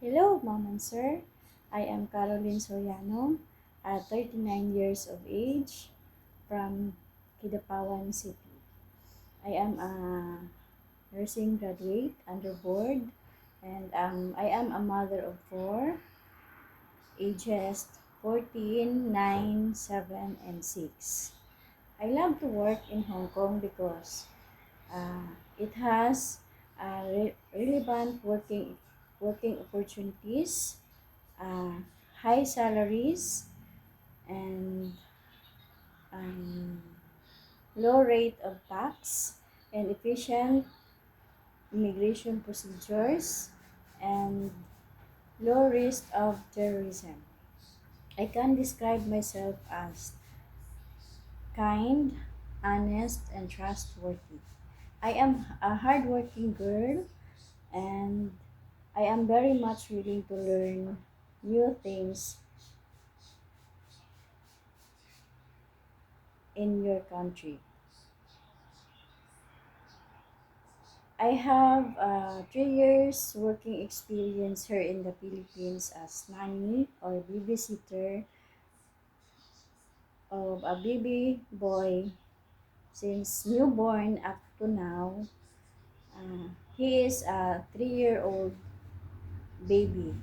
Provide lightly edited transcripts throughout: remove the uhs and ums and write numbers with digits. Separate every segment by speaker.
Speaker 1: Hello, Ma'am and Sir. I am Caroline Soriano, at 39 years of age, from Kidapawan City. I am a nursing graduate under board, and I am a mother of four, ages 14, 9, 7, and 6. I love to work in Hong Kong because it has relevant working opportunities, uh, high salaries, and um, low rate of tax, and efficient immigration procedures, and low risk of terrorism. I can describe myself as kind, honest, and trustworthy. I am a hardworking girl, and I am very much willing to learn new things in your country. I have 3 years working experience here in the Philippines as nanny or babysitter of a baby boy since newborn up to now. He is a 3-year-old baby,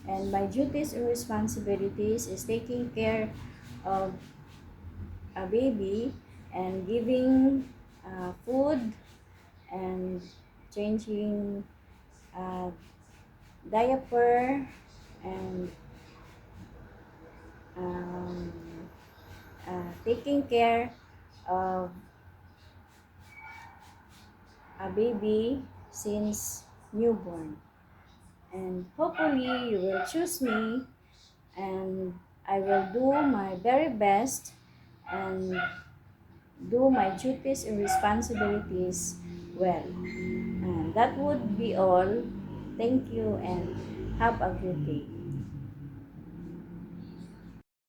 Speaker 1: and my duties and responsibilities is taking care of a baby and giving food and changing uh, diaper, and um, taking care of a baby since newborn. And hopefully you will choose me, and I will do my very best and do my duties and responsibilities well. And that would be all. Thank you and have a good day.